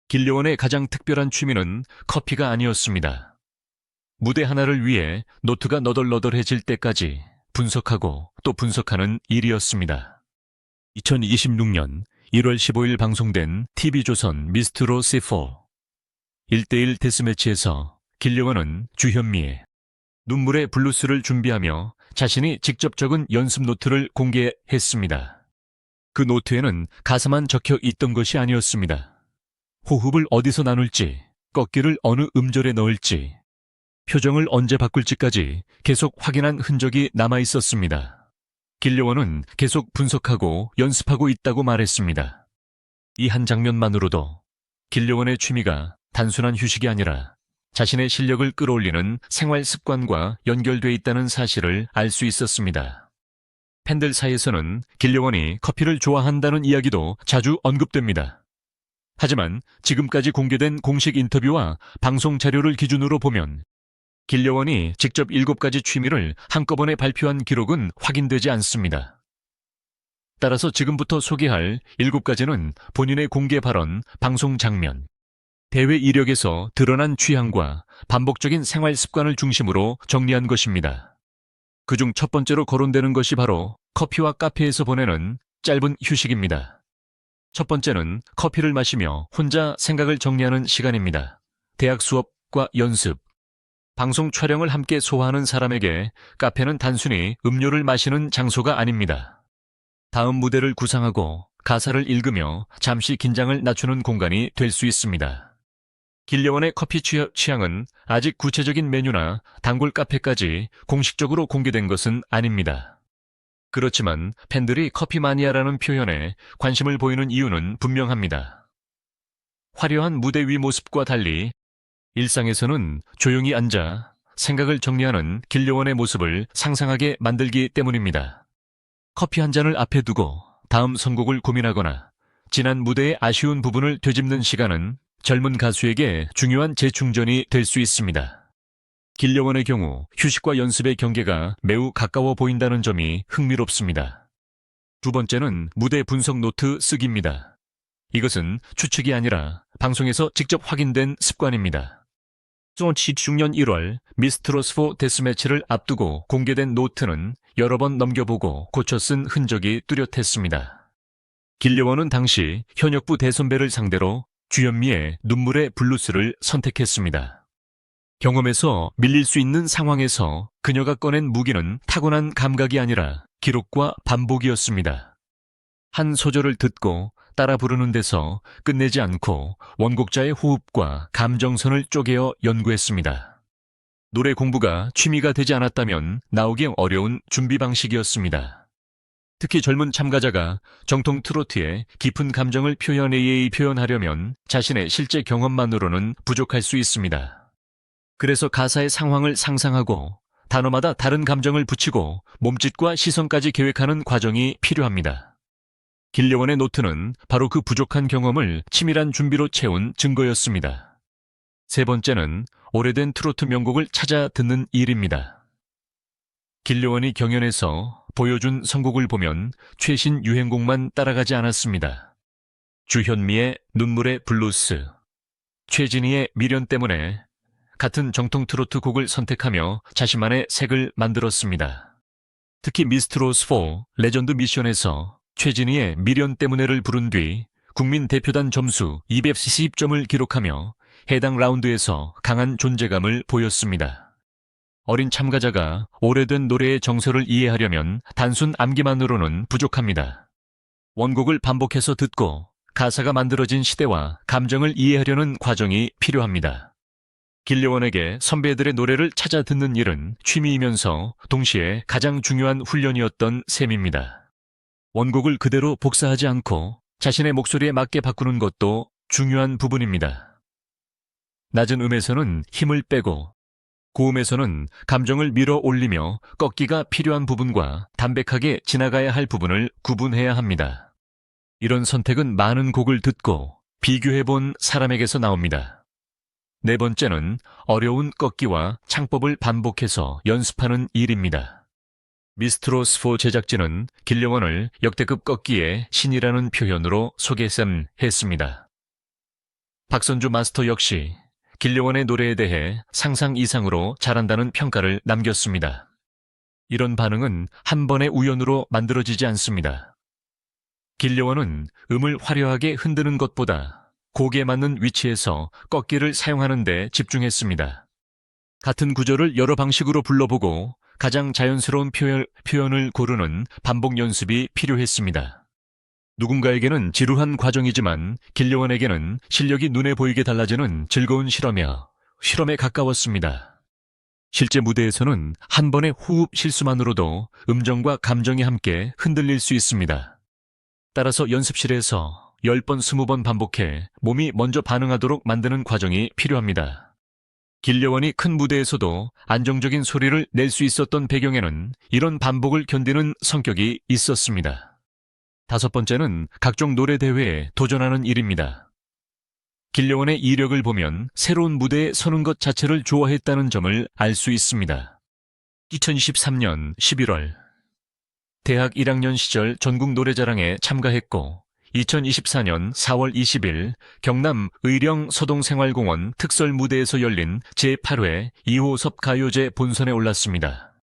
길려원의 가장 특별한 취미는 커피가 아니었습니다. 무대 하나를 위해 노트가 너덜너덜해질 때까지 분석하고 또 분석하는 일이었습니다. 2026년 1월 15일 방송된 TV조선 미스트로 C4 1대1 데스매치에서 길려원은 주현미의 눈물의 블루스를 준비하며 자신이 직접 적은 연습 노트를 공개했습니다. 그 노트에는 가사만 적혀 있던 것이 아니었습니다. 호흡을 어디서 나눌지, 꺾기를 어느 음절에 넣을지, 표정을 언제 바꿀지까지 계속 확인한 흔적이 남아 있었습니다. 길려원은 계속 분석하고 연습하고 있다고 말했습니다. 이 한 장면만으로도 길려원의 취미가 단순한 휴식이 아니라 자신의 실력을 끌어올리는 생활 습관과 연결돼 있다는 사실을 알 수 있었습니다. 팬들 사이에서는 길려원이 커피를 좋아한다는 이야기도 자주 언급됩니다. 하지만 지금까지 공개된 공식 인터뷰와 방송 자료를 기준으로 보면 길려원이 직접 7가지 취미를 한꺼번에 발표한 기록은 확인되지 않습니다. 따라서 지금부터 소개할 7가지는 본인의 공개 발언, 방송 장면, 대회 이력에서 드러난 취향과 반복적인 생활 습관을 중심으로 정리한 것입니다. 그중 첫 번째로 거론되는 것이 바로 커피와 카페에서 보내는 짧은 휴식입니다. 첫 번째는 커피를 마시며 혼자 생각을 정리하는 시간입니다. 대학 수업과 연습, 방송 촬영을 함께 소화하는 사람에게 카페는 단순히 음료를 마시는 장소가 아닙니다. 다음 무대를 구상하고 가사를 읽으며 잠시 긴장을 낮추는 공간이 될 수 있습니다. 길려원의 커피 취향은 아직 구체적인 메뉴나 단골 카페까지 공식적으로 공개된 것은 아닙니다. 그렇지만 팬들이 커피 마니아라는 표현에 관심을 보이는 이유는 분명합니다. 화려한 무대 위 모습과 달리 일상에서는 조용히 앉아 생각을 정리하는 길려원의 모습을 상상하게 만들기 때문입니다. 커피 한 잔을 앞에 두고 다음 선곡을 고민하거나 지난 무대의 아쉬운 부분을 되짚는 시간은 젊은 가수에게 중요한 재충전이 될 수 있습니다. 길려원의 경우 휴식과 연습의 경계가 매우 가까워 보인다는 점이 흥미롭습니다. 두 번째는 무대 분석 노트 쓰기입니다. 이것은 추측이 아니라 방송에서 직접 확인된 습관입니다. 2026년 1월 미스트로스4 데스매치를 앞두고 공개된 노트는 여러 번 넘겨보고 고쳐 쓴 흔적이 뚜렷했습니다. 길려원은 당시 현역부 대선배를 상대로 주현미의 눈물의 블루스를 선택했습니다. 경험에서 밀릴 수 있는 상황에서 그녀가 꺼낸 무기는 타고난 감각이 아니라 기록과 반복이었습니다. 한 소절을 듣고 따라 부르는 데서 끝내지 않고 원곡자의 호흡과 감정선을 쪼개어 연구했습니다. 노래 공부가 취미가 되지 않았다면 나오기 어려운 준비 방식이었습니다. 특히 젊은 참가자가 정통 트로트의 깊은 감정을 표현하려면 자신의 실제 경험만으로는 부족할 수 있습니다. 그래서 가사의 상황을 상상하고 단어마다 다른 감정을 붙이고 몸짓과 시선까지 계획하는 과정이 필요합니다. 길려원의 노트는 바로 그 부족한 경험을 치밀한 준비로 채운 증거였습니다. 세 번째는 오래된 트로트 명곡을 찾아 듣는 일입니다. 길려원이 경연에서 보여준 선곡을 보면 최신 유행곡만 따라가지 않았습니다. 주현미의 눈물의 블루스, 최진희의 미련 때문에 같은 정통 트로트 곡을 선택하며 자신만의 색을 만들었습니다. 특히 미스트로스4 레전드 미션에서 최진희의 미련 때문에를 부른 뒤 국민 대표단 점수 210점을 기록하며 해당 라운드에서 강한 존재감을 보였습니다. 어린 참가자가 오래된 노래의 정서를 이해하려면 단순 암기만으로는 부족합니다. 원곡을 반복해서 듣고 가사가 만들어진 시대와 감정을 이해하려는 과정이 필요합니다. 길려원에게 선배들의 노래를 찾아 듣는 일은 취미이면서 동시에 가장 중요한 훈련이었던 셈입니다. 원곡을 그대로 복사하지 않고 자신의 목소리에 맞게 바꾸는 것도 중요한 부분입니다. 낮은 음에서는 힘을 빼고 고음에서는 감정을 밀어 올리며 꺾기가 필요한 부분과 담백하게 지나가야 할 부분을 구분해야 합니다. 이런 선택은 많은 곡을 듣고 비교해본 사람에게서 나옵니다. 네 번째는 어려운 꺾기와 창법을 반복해서 연습하는 일입니다. 미스트로스4 제작진은 길려원을 역대급 꺾기의 신이라는 표현으로 소개했습니다. 박선주 마스터 역시 길려원의 노래에 대해 상상 이상으로 잘한다는 평가를 남겼습니다. 이런 반응은 한 번의 우연으로 만들어지지 않습니다. 길려원은 음을 화려하게 흔드는 것보다 곡에 맞는 위치에서 꺾기를 사용하는 데 집중했습니다. 같은 구절을 여러 방식으로 불러보고 가장 자연스러운 표현을 고르는 반복 연습이 필요했습니다. 누군가에게는 지루한 과정이지만 길려원에게는 실력이 눈에 보이게 달라지는 즐거운 실험에 가까웠습니다. 실제 무대에서는 한 번의 호흡 실수만으로도 음정과 감정이 함께 흔들릴 수 있습니다. 따라서 연습실에서 10번, 20번 반복해 몸이 먼저 반응하도록 만드는 과정이 필요합니다. 길려원이 큰 무대에서도 안정적인 소리를 낼 수 있었던 배경에는 이런 반복을 견디는 성격이 있었습니다. 5번째는 각종 노래 대회에 도전하는 일입니다. 길려원의 이력을 보면 새로운 무대에 서는 것 자체를 좋아했다는 점을 알 수 있습니다. 2023년 11월 대학 1학년 시절 전국 노래자랑에 참가했고 2024년 4월 20일 경남 의령 서동생활공원 특설 무대에서 열린 제8회 2호섭 가요제 본선에 올랐습니다.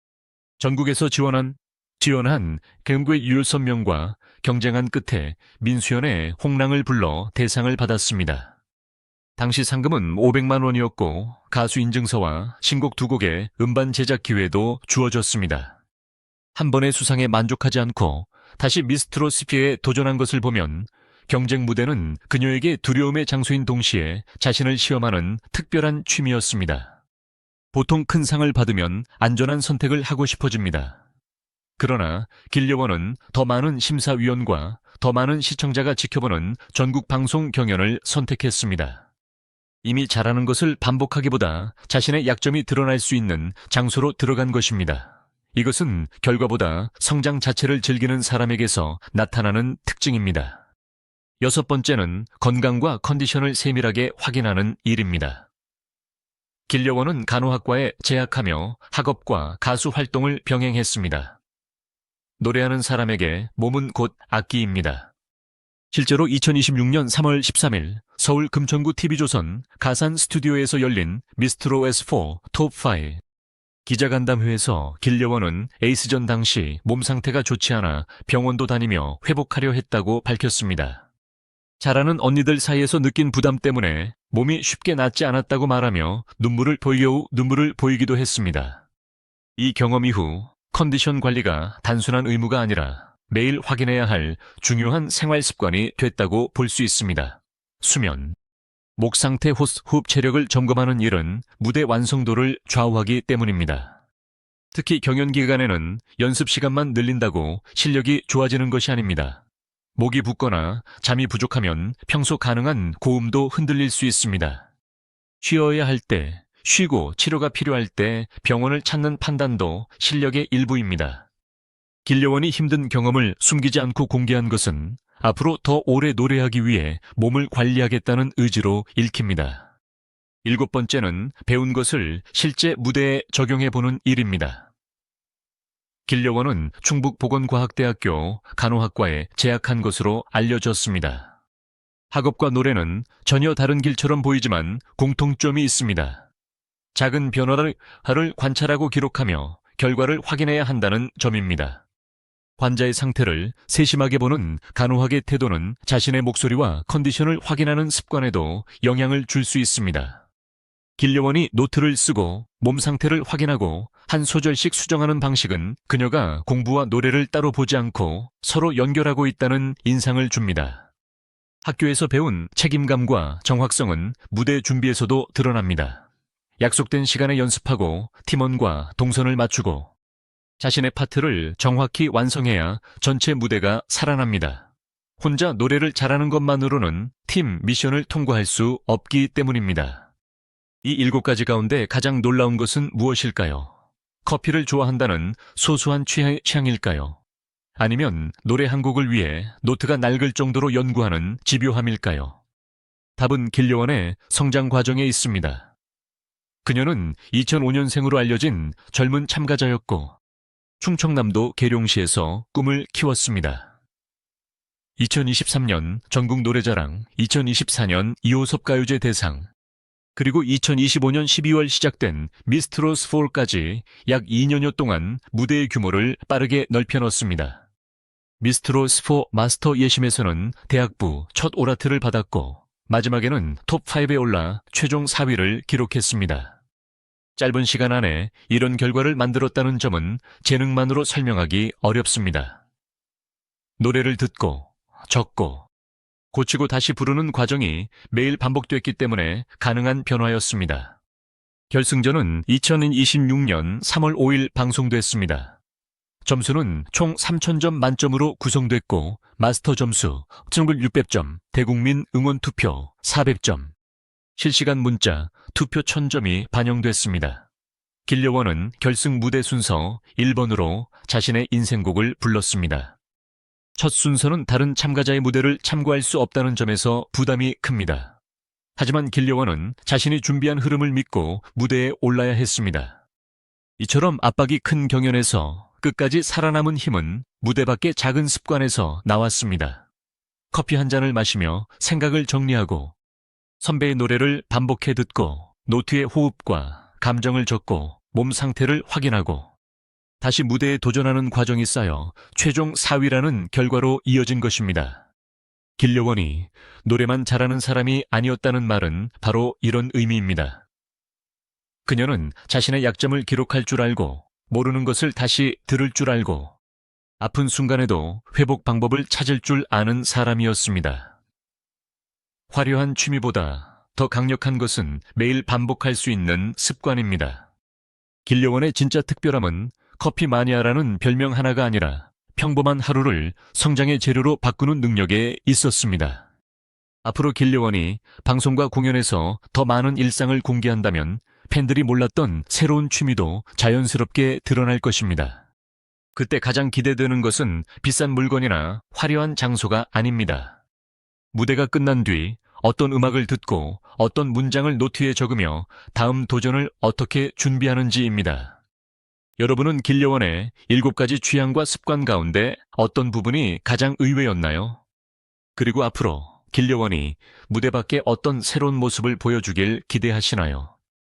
전국에서 지원한 금괴 유효선명과 경쟁한 끝에 민수연의 홍랑을 불러 대상을 받았습니다. 당시 상금은 500만 원이었고 가수 인증서와 신곡 2곡의 음반 제작 기회도 주어졌습니다. 한 번의 수상에 만족하지 않고 다시 미스 트로트스피에 도전한 것을 보면 경쟁 무대는 그녀에게 두려움의 장소인 동시에 자신을 시험하는 특별한 취미였습니다. 보통 큰 상을 받으면 안전한 선택을 하고 싶어집니다. 그러나 길려원은 더 많은 심사위원과 더 많은 시청자가 지켜보는 전국 방송 경연을 선택했습니다. 이미 잘하는 것을 반복하기보다 자신의 약점이 드러날 수 있는 장소로 들어간 것입니다. 이것은 결과보다 성장 자체를 즐기는 사람에게서 나타나는 특징입니다. 6번째는 건강과 컨디션을 세밀하게 확인하는 일입니다. 길려원은 간호학과에 재학하며 학업과 가수 활동을 병행했습니다. 노래하는 사람에게 몸은 곧 악기입니다. 실제로 2026년 3월 13일 서울 금천구 TV조선 가산 스튜디오에서 열린 미스트로 S4 톱5 기자간담회에서 길려원은 에이스전 당시 몸 상태가 좋지 않아 병원도 다니며 회복하려 했다고 밝혔습니다. 잘하는 언니들 사이에서 느낀 부담 때문에 몸이 쉽게 낫지 않았다고 말하며 눈물을 보이기도 했습니다. 이 경험 이후 컨디션 관리가 단순한 의무가 아니라 매일 확인해야 할 중요한 생활 습관이 됐다고 볼 수 있습니다. 수면, 목 상태, 호흡 체력을 점검하는 일은 무대 완성도를 좌우하기 때문입니다. 특히 경연 기간에는 연습 시간만 늘린다고 실력이 좋아지는 것이 아닙니다. 목이 붓거나 잠이 부족하면 평소 가능한 고음도 흔들릴 수 있습니다. 쉬어야 할 때, 쉬고 치료가 필요할 때 병원을 찾는 판단도 실력의 일부입니다. 길려원이 힘든 경험을 숨기지 않고 공개한 것은 앞으로 더 오래 노래하기 위해 몸을 관리하겠다는 의지로 읽힙니다. 7번째는 배운 것을 실제 무대에 적용해보는 일입니다. 길려원은 충북보건과학대학교 간호학과에 재학한 것으로 알려졌습니다. 학업과 노래는 전혀 다른 길처럼 보이지만 공통점이 있습니다. 작은 변화를 관찰하고 기록하며 결과를 확인해야 한다는 점입니다. 환자의 상태를 세심하게 보는 간호학의 태도는 자신의 목소리와 컨디션을 확인하는 습관에도 영향을 줄 수 있습니다. 길려원이 노트를 쓰고 몸 상태를 확인하고 한 소절씩 수정하는 방식은 그녀가 공부와 노래를 따로 보지 않고 서로 연결하고 있다는 인상을 줍니다. 학교에서 배운 책임감과 정확성은 무대 준비에서도 드러납니다. 약속된 시간에 연습하고 팀원과 동선을 맞추고 자신의 파트를 정확히 완성해야 전체 무대가 살아납니다. 혼자 노래를 잘하는 것만으로는 팀 미션을 통과할 수 없기 때문입니다. 이 7가지 가운데 가장 놀라운 것은 무엇일까요? 커피를 좋아한다는 소소한 취향일까요? 아니면 노래 한 곡을 위해 노트가 낡을 정도로 연구하는 집요함일까요? 답은 길려원의 성장 과정에 있습니다. 그녀는 2005년생으로 알려진 젊은 참가자였고 충청남도 계룡시에서 꿈을 키웠습니다. 2023년 전국 노래자랑, 2024년 이호섭 가요제 대상, 그리고 2025년 12월 시작된 미스트롯 4까지 약 2년여 동안 무대의 규모를 빠르게 넓혀 넣었습니다. 미스트롯 4 마스터 예심에서는 대학부 첫 오라트를 받았고 마지막에는 톱5에 올라 최종 4위를 기록했습니다. 짧은 시간 안에 이런 결과를 만들었다는 점은 재능만으로 설명하기 어렵습니다. 노래를 듣고 적고 고치고 다시 부르는 과정이 매일 반복됐기 때문에 가능한 변화였습니다. 결승전은 2026년 3월 5일 방송됐습니다. 점수는 총 3,000점 만점으로 구성됐고 마스터 점수 9,600점, 대국민 응원 투표 400점, 실시간 문자 투표 1,000점이 반영됐습니다. 길려원은 결승 무대 순서 1번으로 자신의 인생곡을 불렀습니다. 첫 순서는 다른 참가자의 무대를 참고할 수 없다는 점에서 부담이 큽니다. 하지만 길려원은 자신이 준비한 흐름을 믿고 무대에 올라야 했습니다. 이처럼 압박이 큰 경연에서 끝까지 살아남은 힘은 무대 밖의 작은 습관에서 나왔습니다. 커피 한 잔을 마시며 생각을 정리하고 선배의 노래를 반복해 듣고 노트의 호흡과 감정을 적고 몸 상태를 확인하고 다시 무대에 도전하는 과정이 쌓여 최종 4위라는 결과로 이어진 것입니다. 길려원이 노래만 잘하는 사람이 아니었다는 말은 바로 이런 의미입니다. 그녀는 자신의 약점을 기록할 줄 알고 모르는 것을 다시 들을 줄 알고 아픈 순간에도 회복 방법을 찾을 줄 아는 사람이었습니다. 화려한 취미보다 더 강력한 것은 매일 반복할 수 있는 습관입니다. 길려원의 진짜 특별함은 커피 마니아라는 별명 하나가 아니라 평범한 하루를 성장의 재료로 바꾸는 능력에 있었습니다. 앞으로 길려원이 방송과 공연에서 더 많은 일상을 공개한다면 팬들이 몰랐던 새로운 취미도 자연스럽게 드러날 것입니다. 그때 가장 기대되는 것은 비싼 물건이나 화려한 장소가 아닙니다. 무대가 끝난 뒤 어떤 음악을 듣고 어떤 문장을 노트에 적으며 다음 도전을 어떻게 준비하는지입니다. 여러분은 길려원의 7가지 취향과 습관 가운데 어떤 부분이 가장 의외였나요? 그리고 앞으로 길려원이 무대 밖에 어떤 새로운 모습을 보여주길 기대하시나요?